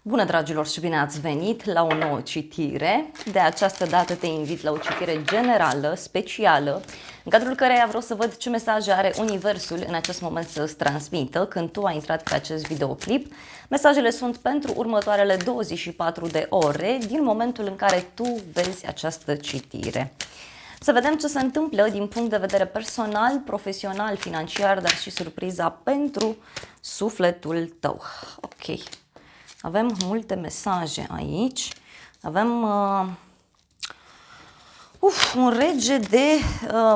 Bună, dragilor, și bine ați venit la o nouă citire. De această dată te invit la o citire generală, specială, în cadrul căreia vreau să văd ce mesaje are Universul în acest moment să îți transmită când tu ai intrat pe acest videoclip. Mesajele sunt pentru următoarele 24 de ore din momentul în care tu vezi această citire. Să vedem ce se întâmplă din punct de vedere personal, profesional, financiar, dar și surpriza pentru sufletul tău. Ok. Avem multe mesaje aici. Avem un rege de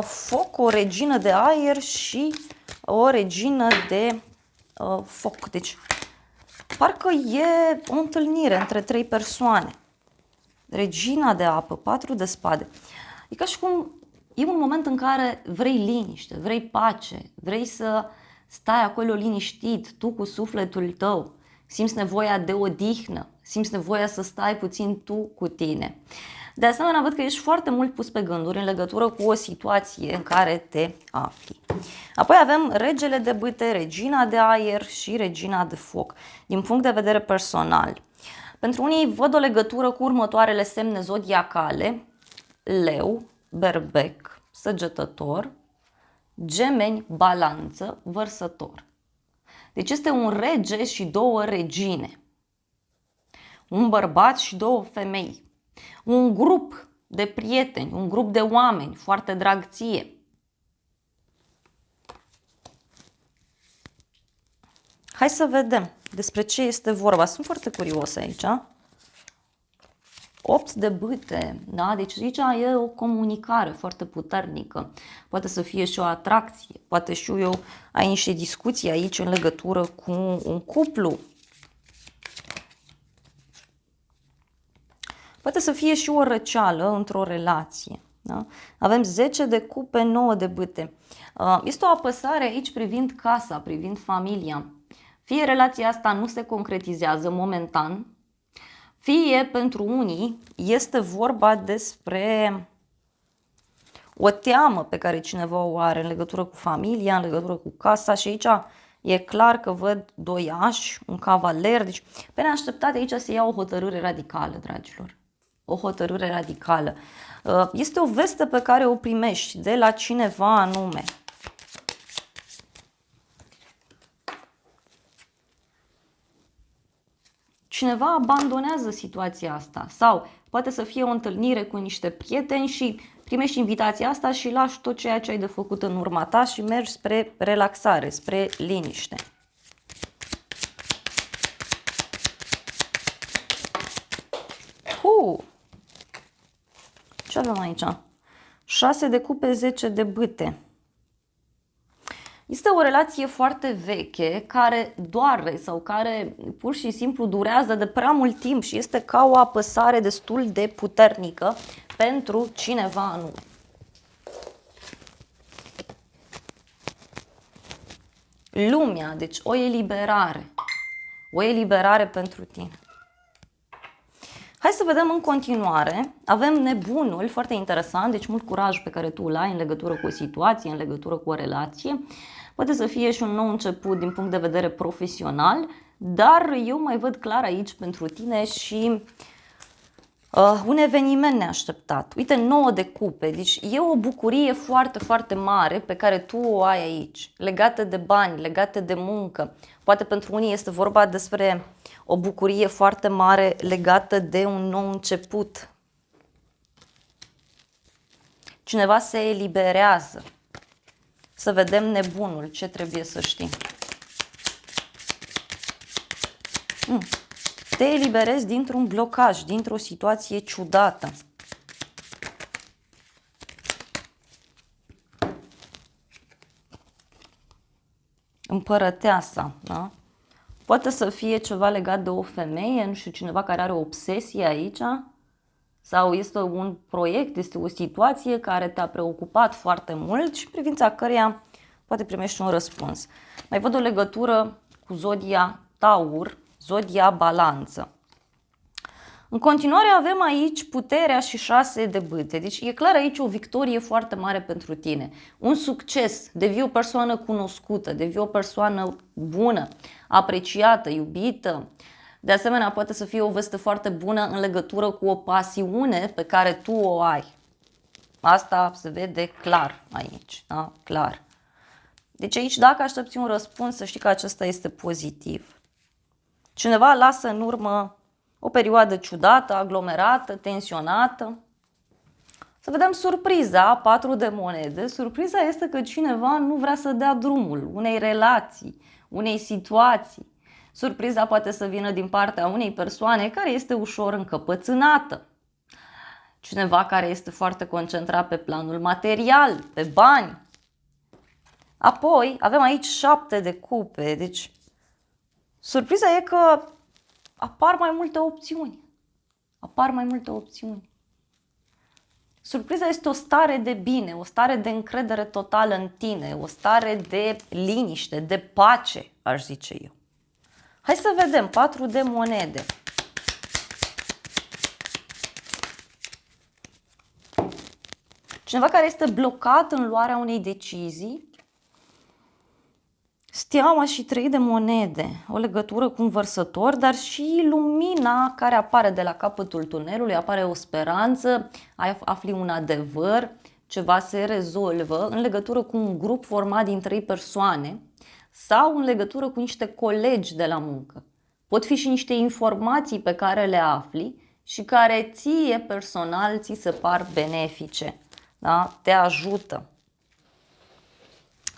foc, o regină de aer și o regină de foc. Deci, parcă e o întâlnire între trei persoane. Regina de apă, 4 de spade. E ca și cum e un moment în care vrei liniște, vrei pace, vrei să stai acolo liniștit, tu cu sufletul tău. Simți nevoia de odihnă, simți nevoia să stai puțin tu cu tine. De asemenea, văd că ești foarte mult pus pe gânduri în legătură cu o situație în care te afli. Apoi avem regele de bâte, regina de aer și regina de foc. Din punct de vedere personal, pentru unii văd o legătură cu următoarele semne zodiacale: Leu, Berbec, Săgetător, Gemeni, Balanță, Vărsător. Deci este un rege și două regine, un bărbat și două femei, un grup de prieteni, un grup de oameni foarte drag ție. Hai să vedem despre ce este vorba. Sunt foarte curios aici. 8 de bâte, da? Deci aici e o comunicare foarte puternică. Poate să fie și o atracție, poate și eu ai niște discuții aici în legătură cu un cuplu. Poate să fie și o răceală într-o relație. Da? Avem 10 de cupe, 9 de bâte. Este o apăsare aici privind casa, privind familia. Fie relația asta nu se concretizează momentan, fie pentru unii este vorba despre o teamă pe care cineva o are în legătură cu familia, în legătură cu casa, și aici e clar că văd doi ași, un cavaler. Deci pe neașteptate aici se ia o hotărâre radicală, dragilor. O hotărâre radicală. Este o veste pe care o primești de la cineva anume. Cineva abandonează situația asta sau poate să fie o întâlnire cu niște prieteni și primești invitația asta și lași tot ceea ce ai de făcut în urma ta și mergi spre relaxare, spre liniște. Ce avem aici? 6 de cupe, 10 de bâte. Este o relație foarte veche care doare sau care pur și simplu durează de prea mult timp și este ca o apăsare destul de puternică pentru cineva anume. Lumea, deci o eliberare. O eliberare pentru tine. Hai să vedem în continuare. Avem nebunul, foarte interesant, deci mult curaj pe care tu îl ai în legătură cu o situație, în legătură cu o relație. Poate să fie și un nou început din punct de vedere profesional, dar eu mai văd clar aici pentru tine și un eveniment neașteptat. Uite, 9 de cupe, deci e o bucurie foarte, foarte mare pe care tu o ai aici, legată de bani, legată de muncă. Poate pentru unii este vorba despre o bucurie foarte mare legată de un nou început. Cineva se eliberează. Să vedem nebunul, ce trebuie să știi. Te eliberezi dintr-un blocaj, dintr-o situație ciudată. Împărăteasa, da? Poate să fie ceva legat de o femeie, nu știu, cineva care are o obsesie aici, sau este un proiect, este o situație care te-a preocupat foarte mult și privința căreia poate primești un răspuns. Mai văd o legătură cu zodia Taur, zodia Balanță. În continuare avem aici puterea și 6 de bâte. Deci e clar aici o victorie foarte mare pentru tine. Un succes, devii o persoană cunoscută, devii o persoană bună, apreciată, iubită. De asemenea, poate să fie o veste foarte bună în legătură cu o pasiune pe care tu o ai. Asta se vede clar aici, da? Clar. Deci aici, dacă aștepți un răspuns, să știi că acesta este pozitiv. Cineva lasă în urmă o perioadă ciudată, aglomerată, tensionată. Să vedem surpriza, 4 de monede. Surpriza este că cineva nu vrea să dea drumul unei relații, unei situații. Surpriza poate să vină din partea unei persoane care este ușor încăpățânată. Cineva care este foarte concentrat pe planul material, pe bani. Apoi avem aici 7 de cupe, deci surpriza e că apar mai multe opțiuni. Apar mai multe opțiuni. Surpriza este o stare de bine, o stare de încredere totală în tine, o stare de liniște, de pace, aș zice eu. Hai să vedem, 4 de monede. Cineva care este blocat în luarea unei decizii. Steaua și 3 de monede, o legătură cu un vărsător, dar și lumina care apare de la capătul tunelului, apare o speranță, afli un adevăr, ceva se rezolvă în legătură cu un grup format din 3 persoane sau în legătură cu niște colegi de la muncă. Pot fi și niște informații pe care le afli și care ție personal ți se par benefice, da? Te ajută.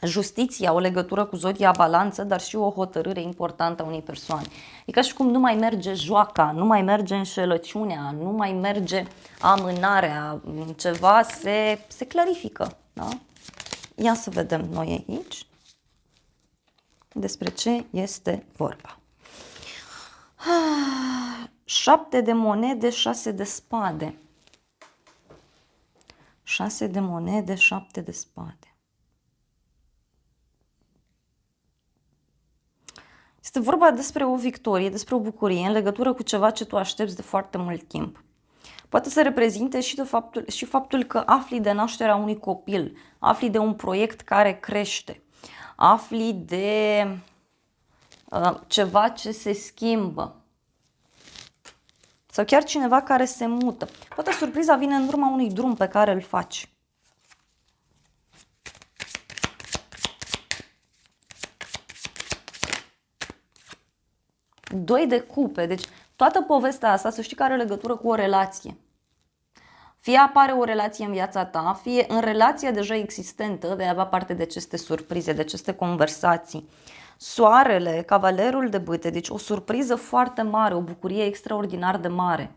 Justiția, o legătură cu zodia balanță, dar și o hotărâre importantă a unei persoane. E ca și cum nu mai merge joaca, nu mai merge înșelăciunea, nu mai merge amânarea, ceva se clarifică. Da? Ia să vedem noi aici despre ce este vorba. 7 de monede, 6 de spade. 6 de monede, 7 de spade. Este vorba despre o victorie, despre o bucurie în legătură cu ceva ce tu aștepți de foarte mult timp. Poate să reprezinte și faptul că afli de nașterea unui copil, afli de un proiect care crește, afli de ceva ce se schimbă sau chiar cineva care se mută. Poate surpriza vine în urma unui drum pe care îl faci. Doi de cupe, deci toată povestea asta să știi că are legătură cu o relație. Fie apare o relație în viața ta, fie în relația deja existentă vei avea parte de aceste surprize, de aceste conversații. Soarele, cavalerul de bâte, deci o surpriză foarte mare, o bucurie extraordinar de mare.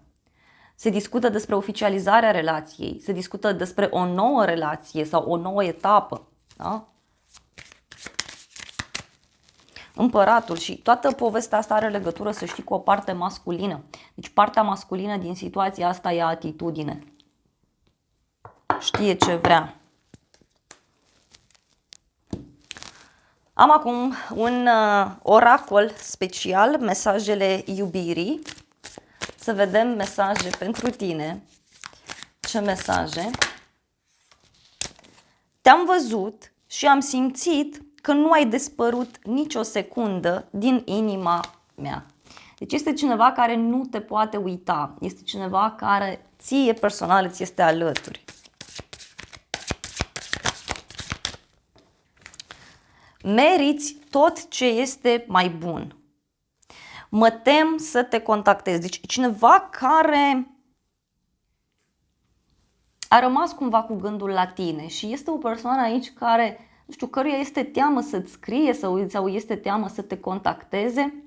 Se discută despre oficializarea relației, se discută despre o nouă relație sau o nouă etapă. Da? Împăratul și toată povestea asta are legătură, să știi, cu o parte masculină. Deci partea masculină din situația asta e atitudine. Știe ce vrea. Am acum un oracol special, mesajele iubirii. Să vedem mesaje pentru tine. Ce mesaje? Te-am văzut și am simțit că nu ai despărut nicio secundă din inima mea. Deci este cineva care nu te poate uita. Este cineva care ție personal îți este alături. Meriți tot ce este mai bun. Mă tem să te contactez. Deci cineva care a rămas cumva cu gândul la tine și este o persoană aici care, nu știu, căruia este teamă să-ți scrie sau este teamă să te contacteze.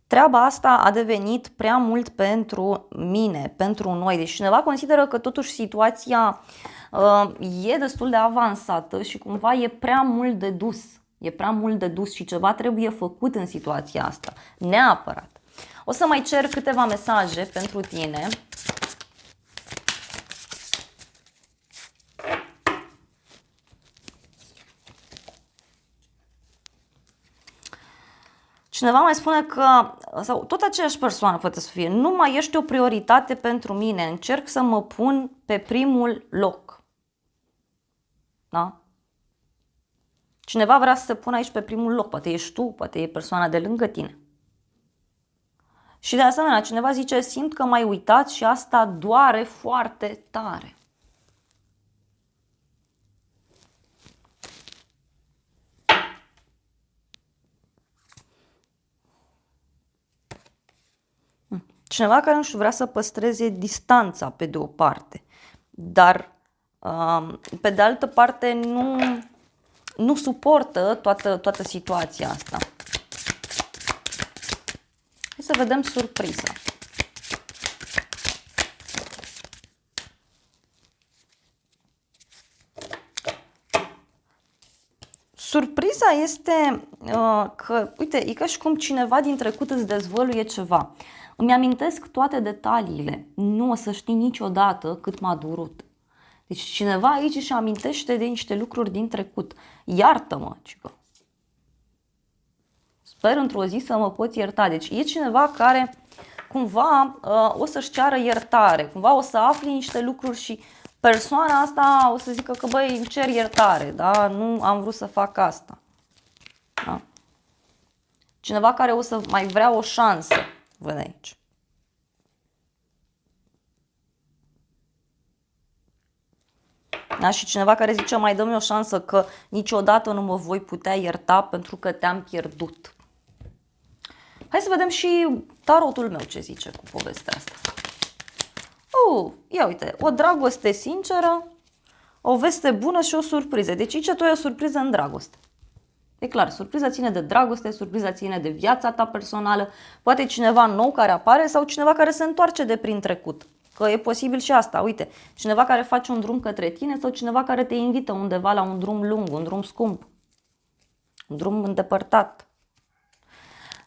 Treaba asta a devenit prea mult pentru mine, pentru noi. Deci cineva consideră că totuși situația e destul de avansată și cumva e prea mult de dus. E prea mult de dus și ceva trebuie făcut în situația asta. Neapărat. O să mai cer câteva mesaje pentru tine. Cineva mai spune că, sau tot aceeași persoană poate să fie, nu mai ești o prioritate pentru mine, încerc să mă pun pe primul loc. Da? Cineva vrea să se pună aici pe primul loc, poate ești tu, poate e persoana de lângă tine. Și de asemenea, cineva zice, simt că m-ai uitat și asta doare foarte tare. Cineva care nu știu, vrea să păstreze distanța pe de o parte, dar pe de altă parte nu suportă toată situația asta. Hai să vedem surpriza. Surpriza este că, uite, e ca și cum cineva din trecut îți dezvăluie ceva. Îmi amintesc toate detaliile, nu o să știi niciodată cât m-a durut. Deci cineva aici își amintește de niște lucruri din trecut. Iartă-mă, cică. Sper într-o zi să mă pot ierta. Deci e cineva care cumva o să-și ceară iertare, cumva o să afli niște lucruri și persoana asta o să zică că băi, îmi cer iertare, da? Nu am vrut să fac asta. Da? Cineva care o să mai vrea o șansă, văd aici. Da? Și cineva care zice, mai dă-mi o șansă că niciodată nu mă voi putea ierta pentru că te-am pierdut. Hai să vedem și tarotul meu ce zice cu povestea asta. Ia uite, o dragoste sinceră, o veste bună și o surpriză. Deci aici tu ai o surpriză în dragoste. E clar, surpriza ține de dragoste, surpriza ține de viața ta personală, poate cineva nou care apare sau cineva care se întoarce de prin trecut. Că e posibil și asta, uite, cineva care face un drum către tine sau cineva care te invită undeva la un drum lung, un drum scump, un drum îndepărtat.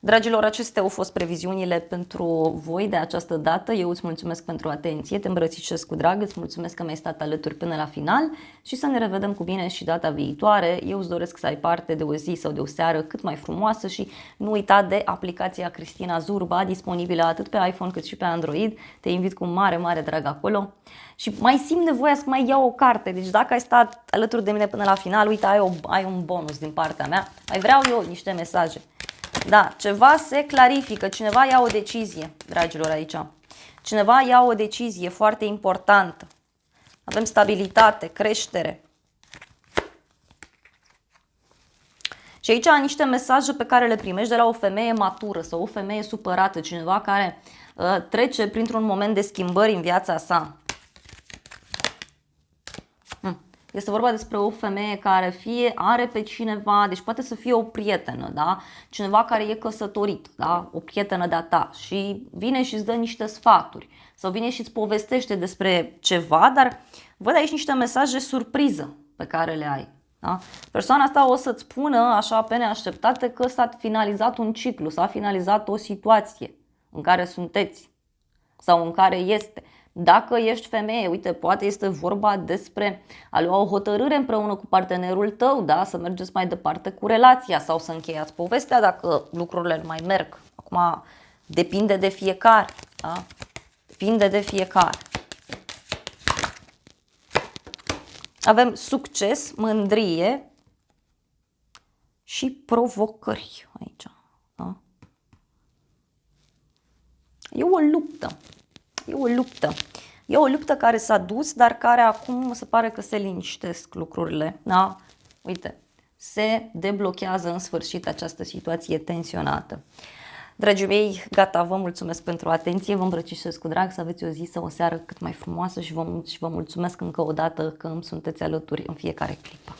Dragilor, acestea au fost previziunile pentru voi de această dată. Eu îți mulțumesc pentru atenție, te îmbrățișez cu drag, îți mulțumesc că mi-ai stat alături până la final și să ne revedem cu bine și data viitoare. Eu îți doresc să ai parte de o zi sau de o seară cât mai frumoasă și nu uita de aplicația Cristina Zurba, disponibilă atât pe iPhone cât și pe Android. Te invit cu mare, mare drag acolo. Și mai simt nevoia să mai iau o carte, deci dacă ai stat alături de mine până la final, uite, ai un bonus din partea mea. Mai vreau eu niște mesaje. Da, ceva se clarifică, cineva ia o decizie, dragilor, aici. Cineva ia o decizie foarte importantă. Avem stabilitate, creștere. Și aici niște mesaje pe care le primești de la o femeie matură sau o femeie supărată, cineva care trece printr-un moment de schimbări în viața sa. Este vorba despre o femeie care fie are pe cineva, deci poate să fie o prietenă, da? Cineva care e căsătorit, da? O prietenă de-a ta și vine și îți dă niște sfaturi sau vine și îți povestește despre ceva, dar văd aici niște mesaje surpriză pe care le ai. Da? Persoana asta o să-ți spună așa pe neașteptate că s-a finalizat un ciclu, s-a finalizat o situație în care sunteți sau în care este. Dacă ești femeie, uite, poate este vorba despre a lua o hotărâre împreună cu partenerul tău, da? Să mergeți mai departe cu relația sau să încheiați povestea dacă lucrurile nu mai merg. Acum depinde de fiecare, da? Depinde de fiecare. Avem succes, mândrie și provocări aici. Da? E o luptă. E o luptă. E o luptă care s-a dus, dar care acum se pare că se liniștesc lucrurile. Da? Uite, se deblochează în sfârșit această situație tensionată. Dragii mei, gata, vă mulțumesc pentru atenție, vă îmbrățișez cu drag, să aveți o zi sau o seară cât mai frumoasă și vă mulțumesc încă o dată că îmi sunteți alături în fiecare clipă.